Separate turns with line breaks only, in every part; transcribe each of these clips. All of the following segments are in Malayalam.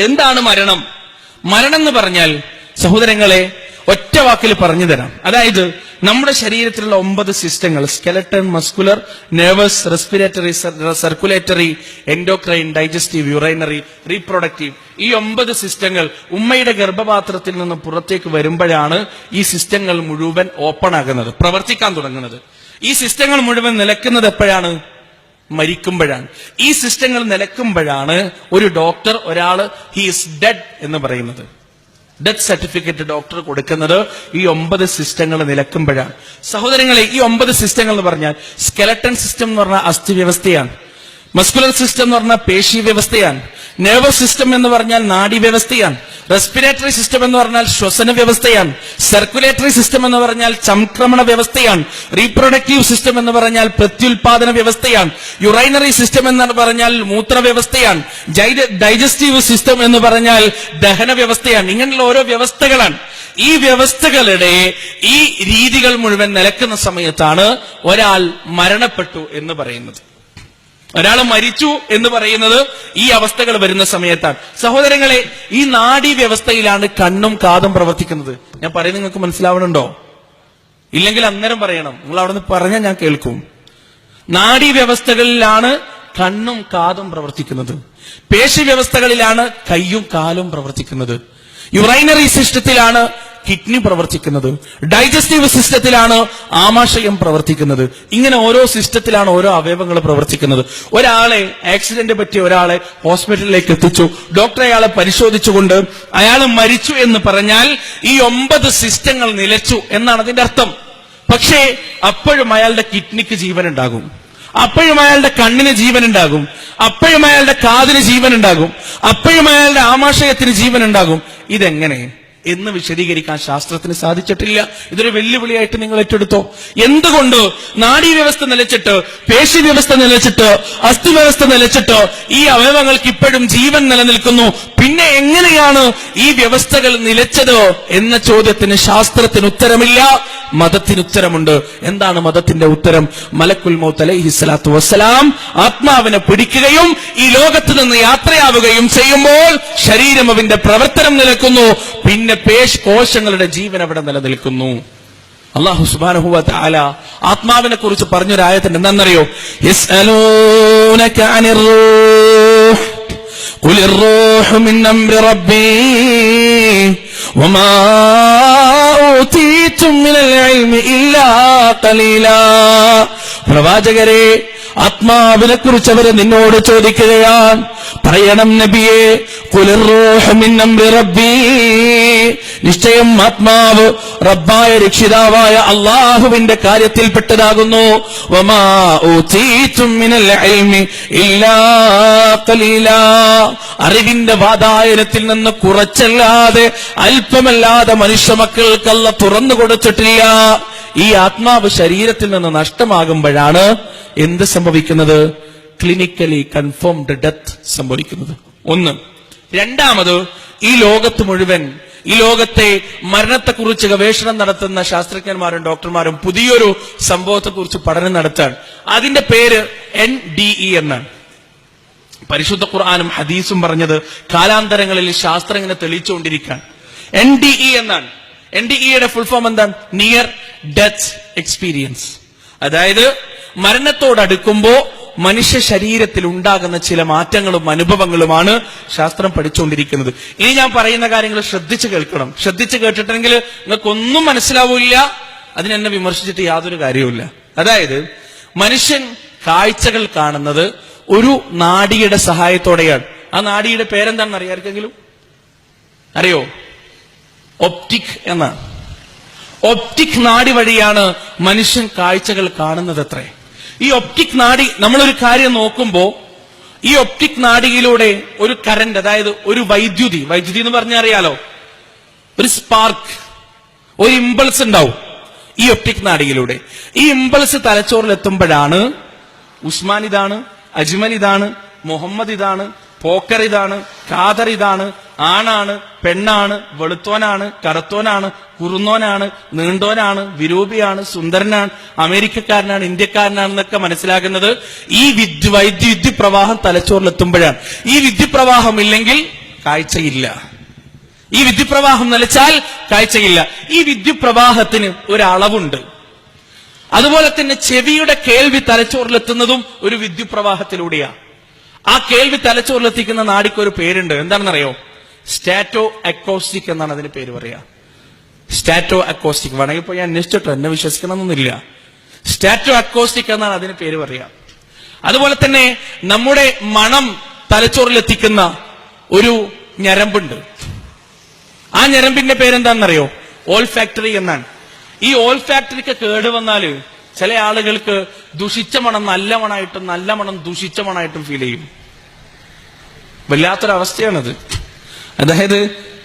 എന്താണ് മരണം? മരണം എന്ന് പറഞ്ഞാൽ സഹോദരങ്ങളെ ഒറ്റ വാക്കിൽ പറഞ്ഞു തരാം. അതായത് നമ്മുടെ ശരീരത്തിലുള്ള 9 സിസ്റ്റങ്ങൾ, skeleton, muscular, nervous, respiratory, circulatory, endocrine, digestive, urinary, reproductive, ഈ 9 സിസ്റ്റങ്ങൾ ഉമ്മയുടെ ഗർഭപാത്രത്തിൽ നിന്ന് പുറത്തേക്ക് വരുമ്പോഴാണ് ഈ സിസ്റ്റങ്ങൾ മുഴുവൻ ഓപ്പൺ ആകുന്നത്, പ്രവർത്തിക്കാൻ തുടങ്ങുന്നത്. ഈ സിസ്റ്റങ്ങൾ മുഴുവൻ നിലക്കുന്നത് എപ്പോഴാണ്? മരിക്കുമ്പോഴാണ്. ഈ സിസ്റ്റങ്ങൾ നിലക്കുമ്പോഴാണ് ഒരു ഡോക്ടർ ഒരാള് ഹീസ് ഡെഡ് എന്ന് പറയുന്നത്. ഡെത്ത് സർട്ടിഫിക്കറ്റ് ഡോക്ടർ കൊടുക്കുന്നത് ഈ 9 സിസ്റ്റങ്ങൾ നിലക്കുമ്പോഴാണ്. സഹോദരങ്ങളെ, ഈ 9 സിസ്റ്റങ്ങൾ എന്ന് പറഞ്ഞാൽ സ്കെലട്ടൺ സിസ്റ്റം എന്ന് പറഞ്ഞാൽ അസ്ഥി വ്യവസ്ഥയാണ്, മസ്കുലർ സിസ്റ്റം എന്ന് പറഞ്ഞാൽ പേശി വ്യവസ്ഥയാണ്, നെർവസ് സിസ്റ്റം എന്ന് പറഞ്ഞാൽ നാഡി വ്യവസ്ഥയാണ്, റെസ്പിറേറ്ററി സിസ്റ്റം എന്ന് പറഞ്ഞാൽ ശ്വസന വ്യവസ്ഥയാണ്, സർക്കുലേറ്ററി സിസ്റ്റം എന്ന് പറഞ്ഞാൽ സംക്രമണ വ്യവസ്ഥയാണ്, റീപ്രൊഡക്റ്റീവ് സിസ്റ്റം എന്ന് പറഞ്ഞാൽ പ്രത്യുൽപാദന വ്യവസ്ഥയാണ്, യുറൈനറി സിസ്റ്റം എന്ന് പറഞ്ഞാൽ മൂത്ര വ്യവസ്ഥയാണ്, ഡൈജസ്റ്റീവ് സിസ്റ്റം എന്ന് പറഞ്ഞാൽ ദഹന വ്യവസ്ഥയാണ്. ഇങ്ങനെയുള്ള ഓരോ വ്യവസ്ഥകളാണ്. ഈ വ്യവസ്ഥകളുടെ ഈ രീതികൾ മുഴുവൻ നിലക്കുന്ന സമയത്താണ് ഒരാൾ മരണപ്പെട്ടു എന്ന് പറയുന്നത്. ഒരാൾ മരിച്ചു എന്ന് പറയുന്നത് ഈ അവസ്ഥകൾ വരുന്ന സമയത്താണ്. സഹോദരങ്ങളെ, ഈ നാഡീ വ്യവസ്ഥയിലാണ് കണ്ണും കാതും പ്രവർത്തിക്കുന്നത്. ഞാൻ പറയുന്നത് നിങ്ങൾക്ക് മനസ്സിലാവണുണ്ടോ? ഇല്ലെങ്കിൽ അന്നേരം പറയണം. നിങ്ങൾ അവിടെ നിന്ന് പറഞ്ഞാൽ ഞാൻ കേൾക്കും. നാഡീ വ്യവസ്ഥകളിലാണ് കണ്ണും കാതും പ്രവർത്തിക്കുന്നത്. പേശി വ്യവസ്ഥകളിലാണ് കൈയും കാലും പ്രവർത്തിക്കുന്നത്. യുറൈനറി സിസ്റ്റത്തിലാണ് കിഡ്നി പ്രവർത്തിക്കുന്നത്. ഡൈജസ്റ്റീവ് സിസ്റ്റത്തിലാണ് ആമാശയം പ്രവർത്തിക്കുന്നത്. ഇങ്ങനെ ഓരോ സിസ്റ്റത്തിലാണ് ഓരോ അവയവങ്ങൾ പ്രവർത്തിക്കുന്നത്. ഒരാളെ ആക്സിഡന്റ് പറ്റിയ ഒരാളെ ഹോസ്പിറ്റലിലേക്ക് എത്തിച്ചു. ഡോക്ടർ അയാളെ പരിശോധിച്ചുകൊണ്ട് അയാൾ മരിച്ചു എന്ന് പറഞ്ഞാൽ ഈ 9 സിസ്റ്റങ്ങൾ നിലച്ചു എന്നാണ് അതിന്റെ അർത്ഥം. പക്ഷേ അപ്പോഴും അയാളുടെ കിഡ്നിക്ക് ജീവൻ ഉണ്ടാകും, അപ്പോഴും അയാളുടെ കണ്ണിന് ജീവൻ ഉണ്ടാകും, അപ്പോഴും അയാളുടെ കാതിന് ജീവൻ ഉണ്ടാകും, അപ്പോഴും അയാളുടെ ആമാശയത്തിന് ജീവൻ ഉണ്ടാകും. ഇതെങ്ങനെ എന്ന് വിശദീകരിക്കാൻ ശാസ്ത്രത്തിന് സാധിച്ചിട്ടില്ല. ഇതൊരു വെല്ലുവിളിയായിട്ട് നിങ്ങൾ ഏറ്റെടുത്തോ. എന്തുകൊണ്ട് നാഡീവ്യവസ്ഥ നിലച്ചിട്ട്, പേശി വ്യവസ്ഥ നിലച്ചിട്ട്, അസ്ഥി വ്യവസ്ഥ നിലച്ചിട്ട് ഈ അവയവങ്ങൾക്ക് ഇപ്പോഴും ജീവൻ നിലനിൽക്കുന്നു? പിന്നെ എങ്ങനെയാണ് ഈ വ്യവസ്ഥകൾ നിലച്ചത് എന്ന ചോദ്യത്തിന് ശാസ്ത്രത്തിന് ഉത്തരമില്ല, മതത്തിന് ഉത്തരമുണ്ട്. എന്താണ് മതത്തിന്റെ ഉത്തരം? മലക്കുൽ മൗത്ത് അലൈഹി സ്വലാത്തു വസ്സലാം ആത്മാവിനെ പിടിക്കുകയും ഈ ലോകത്ത് നിന്ന് യാത്രയാവുകയും ചെയ്യുമ്പോൾ ശരീരം അവന്റെ പ്രവർത്തനം നിലക്കുന്നു. പിന്നെ കോശങ്ങളുടെ ജീവൻ അവിടെ നിലനിൽക്കുന്നു. അല്ലാഹു സുബ്ഹാനഹു വ തആല ആത്മാവിനെ കുറിച്ച് പറഞ്ഞൊരായത്തിന് എന്താണെന്നറിയോ? യസ്അലൂനക അനിർ റൂഹ് ഖുലിർ റൂഹു മിൻ അംരി റബ്ബി വമാ ഊതീതും മിനൽ ഇൽമി ഇല്ലാ ഖലീലാ. പ്രവാചകരെ, ആത്മാവിനെ കുറിച്ച് അവര് നിന്നോട് ചോദിക്കുകയാണ്. പറയണം നബിയെ, ഖുലിർ റൂഹു മിൻ അംരി റബ്ബി, നിശ്ചയം ആത്മാവ് റബ്ബായ രക്ഷിതാവായ അല്ലാഹുവിന്റെ കാര്യത്തിൽപ്പെട്ടതാകുന്നു. വമാ ഊതീതും മിനൽ ഇൽമി ഇല്ലാ ഖലീലാ, അറിവിന്റെ വാതായനത്തിൽ നിന്ന് കുറച്ചല്ലാതെ അല്പമല്ലാതെ മനുഷ്യ മക്കൾക്ക് അല്ലാഹു തുറന്നു കൊടുത്തിട്ടില്ല. ഈ ആത്മാവ് ശരീരത്തിൽ നിന്ന് നഷ്ടമാകുമ്പോഴാണ് എന്ത് സംഭവിക്കുന്നത്? ക്ലിനിക്കലി കൺഫേംഡ് ഡെത്ത് സംഭവിക്കുന്നത്. ഒന്ന്. രണ്ടാമത്, ഈ ലോകത്ത് മുഴുവൻ, ഈ ലോകത്തെ മരണത്തെക്കുറിച്ച് ഗവേഷണം നടത്തുന്ന ശാസ്ത്രജ്ഞന്മാരും ഡോക്ടർമാരും പുതിയൊരു സംഭവത്തെക്കുറിച്ച് പഠനം നടത്താൻ. അതിന്റെ പേര് NDE എന്നാണ്. പരിശുദ്ധ ഖുർആനും ഹദീസും പറഞ്ഞത് കാലാന്തരങ്ങളിൽ ശാസ്ത്രം ഇങ്ങനെ തെളിയിച്ചുകൊണ്ടിരിക്കുകയാണ്. NDE എന്നാണ്. NDEയുടെ ഫുൾ ഫോം എന്താണ്? Near death experience. അതായത് മരണത്തോടടുക്കുമ്പോ മനുഷ്യ ശരീരത്തിൽ ഉണ്ടാകുന്ന ചില മാറ്റങ്ങളും അനുഭവങ്ങളുമാണ് ശാസ്ത്രം പഠിച്ചുകൊണ്ടിരിക്കുന്നത്. ഇനി ഞാൻ പറയുന്ന കാര്യങ്ങൾ ശ്രദ്ധിച്ച് കേൾക്കണം. ശ്രദ്ധിച്ച് കേട്ടിട്ടെങ്കിൽ നിങ്ങൾക്കൊന്നും മനസ്സിലാവില്ല, അതിനെന്നെ വിമർശിച്ചിട്ട് യാതൊരു കാര്യവുമില്ല. അതായത് മനുഷ്യൻ കാഴ്ചകൾ കാണുന്നത് ഒരു നാഡിയുടെ സഹായത്തോടെയാണ്. ആ നാഡിയുടെ പേരെന്താണെന്ന് അറിയാർക്കെങ്കിലും അറിയോ? ഒപ്റ്റിക് എന്നാണ്. ഒപ്റ്റിക് നാഡി വഴിയാണ് മനുഷ്യൻ കാഴ്ചകൾ കാണുന്നത് അത്രേ. ഈ ഒപ്റ്റിക് നാഡി, നമ്മളൊരു കാര്യം നോക്കുമ്പോ ഈ ഒപ്റ്റിക് നാഡിയിലൂടെ ഒരു കറന്റ്, അതായത് ഒരു വൈദ്യുതി എന്ന് പറഞ്ഞാൽ അറിയാലോ, ഒരു സ്പാർക്ക്, ഒരു ഇമ്പൾസ് ഉണ്ടാവും ഈ ഒപ്റ്റിക് നാഡിയിലൂടെ. ഈ ഇമ്പൾസ് തലച്ചോറിൽ എത്തുമ്പോഴാണ് ഉസ്മാൻ ഇതാണ്, അജ്മൽ ഇതാണ്, മുഹമ്മദ് ഇതാണ്, പോക്കർ ഇതാണ്, ഖാദർ ഇതാണ്, ആണാണ്, പെണ്ണാണ്, വെളുത്തോനാണ്, കറുത്തോനാണ്, കുറുന്നോനാണ്, നീണ്ടോനാണ്, വിരൂപിയാണ്, സുന്ദരനാണ്, അമേരിക്കക്കാരനാണ്, ഇന്ത്യക്കാരനാണെന്നൊക്കെ മനസ്സിലാക്കുന്നത് ഈ വൈദ്യുതി പ്രവാഹം തലച്ചോറിലെത്തുമ്പോഴാണ്. ഈ വിദ്യുപ്രവാഹം ഇല്ലെങ്കിൽ കാഴ്ചയില്ല. ഈ വിദ്യുപ്രവാഹം നിലച്ചാൽ കാഴ്ചയില്ല. ഈ വിദ്യുപ്രവാഹത്തിന് ഒരളവുണ്ട്. അതുപോലെ തന്നെ ചെവിയുടെ കേൾവി തലച്ചോറിലെത്തുന്നതും ഒരു വിദ്യുപ്രവാഹത്തിലൂടെയാണ്. ആ കേൾവി തലച്ചോറിലെത്തിക്കുന്ന നാടിക്ക് ഒരു പേരുണ്ട്. എന്താണെന്നറിയോ? സ്റ്റാറ്റോ അക്കോസ്റ്റിക് എന്നാണ് അതിന് പേര് പറയാ. സ്റ്റാറ്റോ അക്കോസ്റ്റിക് വേണമെങ്കിൽ പോയി അന്വേഷിച്ചിട്ടോ, എന്നെ വിശ്വസിക്കണമെന്നൊന്നുമില്ല. സ്റ്റാറ്റോ അക്കോസ്റ്റിക് എന്നാണ് അതിന് പേര് പറയാ. അതുപോലെ തന്നെ നമ്മുടെ മണം തലച്ചോറിലെത്തിക്കുന്ന ഒരു ഞരമ്പുണ്ട്. ആ ഞരമ്പിന്റെ പേരെന്താണെന്നറിയോ? ഓൾഫാക്ടറി എന്നാണ്. ഈ ഓൾഫാക്ടറിക്ക് കേടുവന്നാല് ചില ആളുകൾക്ക് ദുഷിച്ച മണം നല്ല മണമായിട്ടും നല്ല മണം ദുഷിച്ച മണമായിട്ടും ഫീൽ ചെയ്യും. വല്ലാത്തൊരവസ്ഥയാണത്. അതായത്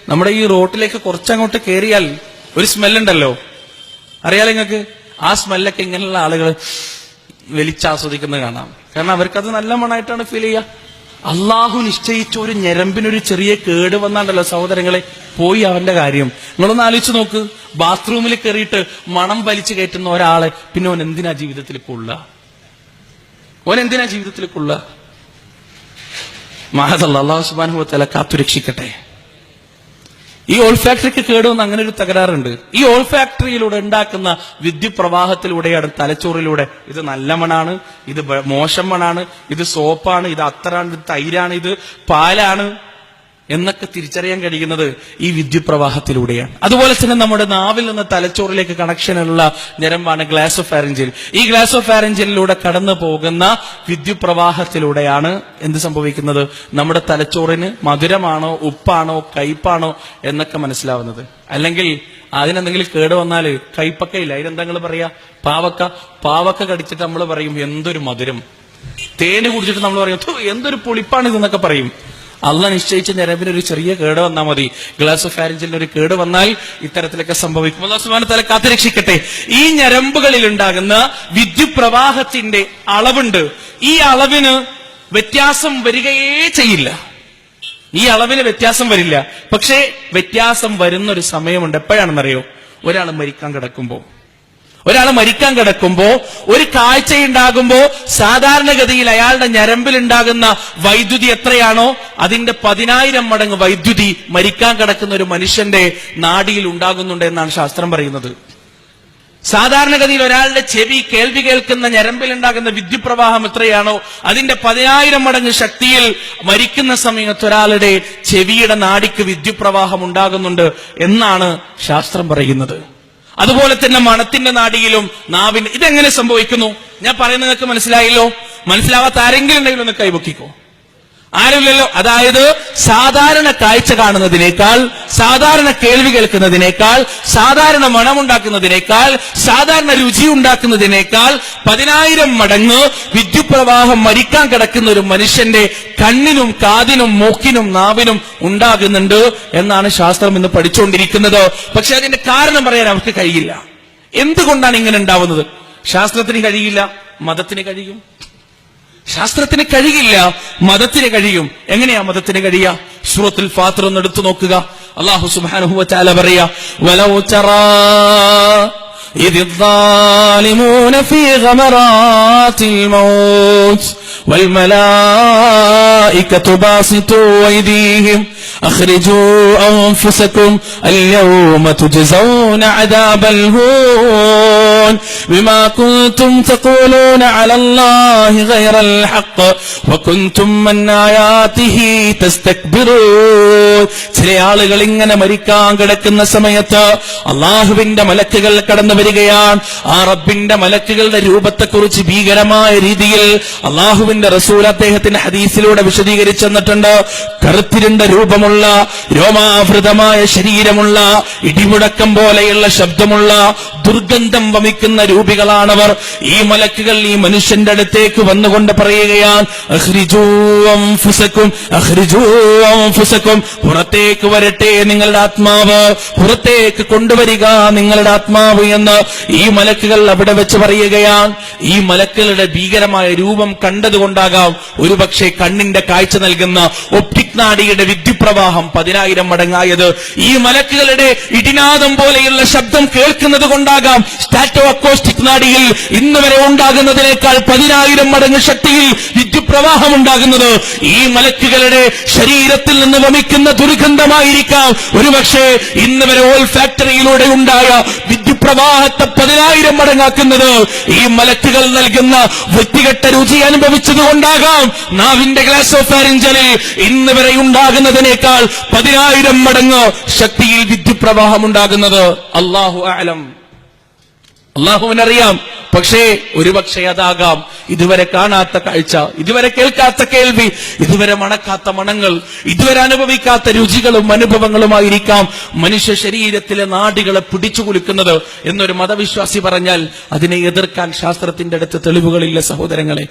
നമ്മുടെ ഈ റോട്ടിലേക്ക് കുറച്ചങ്ങോട്ട് കയറിയാൽ ഒരു സ്മെല്ലുണ്ടല്ലോ, അറിയാലോ നിങ്ങൾക്ക്? ആ സ്മെല്ലൊക്കെ ഇങ്ങനെയുള്ള ആളുകൾ വലിച്ചാസ്വദിക്കുന്നത് കാണാം. കാരണം അവർക്കത് നല്ല മണമായിട്ടാണ് ഫീൽ ചെയ്യുക. അള്ളാഹു നിശ്ചയിച്ച ഒരു ഞരമ്പിനൊരു ചെറിയ കേട് വന്നാണ്ടല്ലോ സഹോദരങ്ങളെ, പോയി അവന്റെ കാര്യം. നിങ്ങളൊന്ന് ആലോചിച്ച് നോക്ക്. ബാത്റൂമിൽ കയറിയിട്ട് മണം വലിച്ചു കയറ്റുന്ന ഒരാളെ പിന്നെ ഓൻ എന്തിനാ ജീവിതത്തിൽ കൊള്ളുക? മഹദല്ലാഹ്, അല്ലാഹു സുബ്ഹാനഹു വ തആല കാത്തുരക്ഷിക്കട്ടെ. ഈ ഓൾഫാക്ടറിക്ക് കേടുവന്ന് അങ്ങനെ ഒരു തകരാറുണ്ട്. ഈ ഓൾഫാക്ടറിയിലൂടെ ഉണ്ടാക്കുന്ന വിദ്യുപ്രവാഹത്തിലൂടെയാണ് തലച്ചോറിലൂടെ ഇത് നല്ല മണാണ്, ഇത് മോശം മണാണ്, ഇത് സോപ്പാണ്, ഇത് അത്തറാണ്, ഇത് തൈരാണ്, ഇത് പാലാണ് എന്നൊക്കെ തിരിച്ചറിയാൻ കഴിയുന്നത് ഈ വിദ്യുപ്രവാഹത്തിലൂടെയാണ്. അതുപോലെ തന്നെ നമ്മുടെ നാവിൽ നിന്ന് തലച്ചോറിലേക്ക് കണക്ഷനുള്ള ഞരമ്പാണ് ഗ്ലാസോഫാരിഞ്ചൽ. ഈ ഗ്ലാസോഫാരിഞ്ചലിലൂടെ കടന്നു പോകുന്ന വിദ്യുപ്രവാഹത്തിലൂടെയാണ് എന്ത് സംഭവിക്കുന്നത്? നമ്മുടെ തലച്ചോറിന് മധുരമാണോ ഉപ്പാണോ കയ്പാണോ എന്നൊക്കെ മനസ്സിലാവുന്നത്. അല്ലെങ്കിൽ അതിനെന്തെങ്കിലും കേട് വന്നാല് കയ്പക്കയില്ല, അതിനെന്താ പറയാ? പാവക്ക കടിച്ചിട്ട് നമ്മൾ പറയും എന്തൊരു മധുരം. തേന് കുടിച്ചിട്ട് നമ്മൾ പറയും എന്തൊരു പുളിപ്പാണ് ഇതെന്നൊക്കെ പറയും. അള്ളാഹ് നിശ്ചയിച്ച ഞരമ്പിന് ഒരു ചെറിയ കേട് വന്നാൽ മതി. ഗ്ലാസോഫാരിഞ്ചലിന് ഒരു കേട് വന്നാൽ ഇത്തരത്തിലൊക്കെ സംഭവിക്കും. അല്ലാഹു സുബ്ഹാനഹു വ തആല കാത്തുരക്ഷിക്കട്ടെ. ഈ ഞരമ്പുകളിൽ ഉണ്ടാകുന്ന വിദ്യുപ്രവാഹത്തിന്റെ അളവുണ്ട്. ഈ അളവിന് വ്യത്യാസം വരികയേ ചെയ്യില്ല. ഈ അളവിന് വ്യത്യാസം വരില്ല. പക്ഷേ വ്യത്യാസം വരുന്നൊരു സമയമുണ്ട്. എപ്പോഴാണെന്നറിയോ? ഒരാൾ മരിക്കാൻ കിടക്കുമ്പോ ഒരു കാഴ്ചയുണ്ടാകുമ്പോ സാധാരണഗതിയിൽ അയാളുടെ ഞരമ്പിലുണ്ടാകുന്ന വൈദ്യുതി എത്രയാണോ അതിന്റെ 10,000 മടങ്ങ് വൈദ്യുതി മരിക്കാൻ കിടക്കുന്ന ഒരു മനുഷ്യന്റെ നാഡിയിൽ ഉണ്ടാകുന്നുണ്ട് എന്നാണ് ശാസ്ത്രം പറയുന്നത്. സാധാരണഗതിയിൽ ഒരാളുടെ കേൾവി കേൾക്കുന്ന ഞരമ്പിലുണ്ടാകുന്ന വിദ്യുപ്രവാഹം എത്രയാണോ അതിന്റെ 10,000 മടങ്ങ് ശക്തിയിൽ മരിക്കുന്ന സമയത്ത് ഒരാളുടെ ചെവിയുടെ നാഡിക്ക് വിദ്യുപ്രവാഹം ഉണ്ടാകുന്നുണ്ട് എന്നാണ് ശാസ്ത്രം പറയുന്നത്. അതുപോലെ തന്നെ മണത്തിന്റെ നാഡിയിലും നാവിന് ഇതെങ്ങനെ സംഭവിക്കുന്നു? ഞാൻ പറയുന്നത് നിങ്ങൾക്ക് മനസ്സിലായല്ലോ? മനസ്സിലാവാത്ത ആരെങ്കിലും ഉണ്ടെങ്കിൽ ഒന്ന് കൈപൊക്കിക്കോ. ആരുമില്ലല്ലോ. അതായത് സാധാരണ കാഴ്ച കാണുന്നതിനേക്കാൾ, സാധാരണ കേൾവി കേൾക്കുന്നതിനേക്കാൾ, സാധാരണ മണമുണ്ടാക്കുന്നതിനേക്കാൾ, സാധാരണ രുചി ഉണ്ടാക്കുന്നതിനേക്കാൾ 10,000 മടങ്ങ് വിദ്യുപ്രവാഹം മരിക്കാൻ കിടക്കുന്ന ഒരു മനുഷ്യന്റെ കണ്ണിനും കാതിനും മൂക്കിനും നാവിനും ഉണ്ടാകുന്നുണ്ട് എന്നാണ് ശാസ്ത്രം ഇന്ന് പഠിച്ചുകൊണ്ടിരിക്കുന്നത്. പക്ഷെ അതിന്റെ കാരണം പറയാൻ അവർക്ക് കഴിയില്ല. എന്തുകൊണ്ടാണ് ഇങ്ങനെ ഉണ്ടാവുന്നത്? ശാസ്ത്രത്തിന് കഴിയില്ല, മതത്തിന് കഴിയും. ശാസ്ത്രത്തിന് കഴിയില്ല, മതത്തിന് കഴിയും. എങ്ങനെയാ മതത്തിന് കഴിയുക? സൂറത്തുൽ ഫാത്തിർ ഒന്ന് എടുത്തു നോക്കുക. അല്ലാഹു സുബ്ഹാനഹു വ തആല പറയാ, വലൗ തറാ ഇദ് الظالمون في غمرات الموت والملائكة باسطوا أيديهم أخرجوا أنفسكم اليوم تجزون عذاب الهون بما كنتم تقولون على الله غير الحق وكنتم من آياته تستكبرون. ചില ആളുകൾ ഇങ്ങനെ മരിക്കാൻ കിടക്കുന്ന സമയത്ത് അള്ളാഹുവിന്റെ മലക്കുകൾ കടന്നു വരികയാണ്. ആ റബ്ബിന്റെ മലക്കുകളുടെ രൂപത്തെക്കുറിച്ച് ഭീകരമായ രീതിയിൽ അള്ളാഹുവിന്റെ റസൂൽ അദ്ദേഹത്തിന്റെ ഹദീസിലൂടെ വിശദീകരിച്ചു തന്നിട്ടുണ്ട്. കറുത്തിരുണ്ട രൂപമുള്ള, രോമാവൃതമായ ശരീരമുള്ള, ഇടിമുടക്കം പോലെയുള്ള ശബ്ദമുള്ള, ദുർഗന്ധം വമിക്കുന്ന രൂപികളാണവർ. ഈ മലക്കുകൾ ഈ മനുഷ്യന്റെ അടുത്തേക്ക് വന്നുകൊണ്ട് പറയുകയാണ്, അഖ്രിജൂ അൻഫുസകും, അഖ്രിജൂ അൻഫുസകും, പുറത്തേക്ക് വരട്ടെ നിങ്ങളുടെ ആത്മാവ്, പുറത്തേക്ക് കൊണ്ടുവരിക നിങ്ങളുടെ ആത്മാവ് എന്ന് ഈ മലക്കുകൾ അവിടെ വെച്ച് പറയുകയാണ്. ഈ മലക്കുകളുടെ ഭീകരമായ രൂപം കണ്ടതുകൊണ്ടാകാം ഒരുപക്ഷെ കണ്ണിന്റെ കാഴ്ച നൽകുന്ന ഒപ്റ്റിക് നാഡിയുടെ വിദ്യുപ്രവാഹം 10,000 മടങ്ങായത്. ഈ മലക്കുകളുടെ ഇടിനാദം പോലെയുള്ള ശബ്ദം കേൾക്കുന്നത് കൊണ്ടാകാം സ്റ്റാറ്റോ അക്കോസ്റ്റിക് നാഡിയിൽ ഇന്ന് വരെ ഉണ്ടാകുന്നതിനേക്കാൾ 10,000 മടങ്ങ് ശക്തിയിൽ വിദ്യുപ്രവാഹം ഉണ്ടാകുന്നത് ഈ മലക്കുകളുടെ ശരീരത്തിൽ നിന്ന് വമിക്കുന്ന ദുർഗന്ധമായിരിക്കാം. ഒരുപക്ഷെ ഇന്ന് വരെ ഓൾ ഫാക്ടറിയിലൂടെ ഉണ്ടായ വിദ്യുപ്രവാഹത്തെ 10,000 മടങ്ങാക്കുന്നത് ഈ മലക്കുകൾ നൽകുന്ന വൃത്തികെട്ട രുചി അനുഭവിച്ചതുകൊണ്ടാകാം. നാവിന്റെ ഗ്ലാസ് ഓഫ് ഫാരിഞ്ചലിൽ ഇന്ന് വരെ ഉണ്ടാകുന്നതിനേക്കാൾ 10,000 മടങ്ങ് ശക്തിയിൽ വിദ്യുപ്രവാഹം ഉണ്ടാകുന്നത്. അല്ലാഹു അഅലം, അള്ളാഹുവിനറിയാം. പക്ഷേ ഒരുപക്ഷെ അതാകാം ഇതുവരെ കാണാത്ത കാഴ്ച, ഇതുവരെ കേൾക്കാത്ത കേൾവി, ഇതുവരെ മണക്കാത്ത മണങ്ങൾ, ഇതുവരെ അനുഭവിക്കാത്ത രുചികളും അനുഭവങ്ങളുമായിരിക്കാം മനുഷ്യ ശരീരത്തിലെ നാഡികളെ പിടിച്ചു കുലുക്കുന്നത് എന്നൊരു മതവിശ്വാസി പറഞ്ഞാൽ അതിനെ എതിർക്കാൻ ശാസ്ത്രത്തിന്റെ അടുത്ത് തെളിവുകളില്ല സഹോദരങ്ങളെ.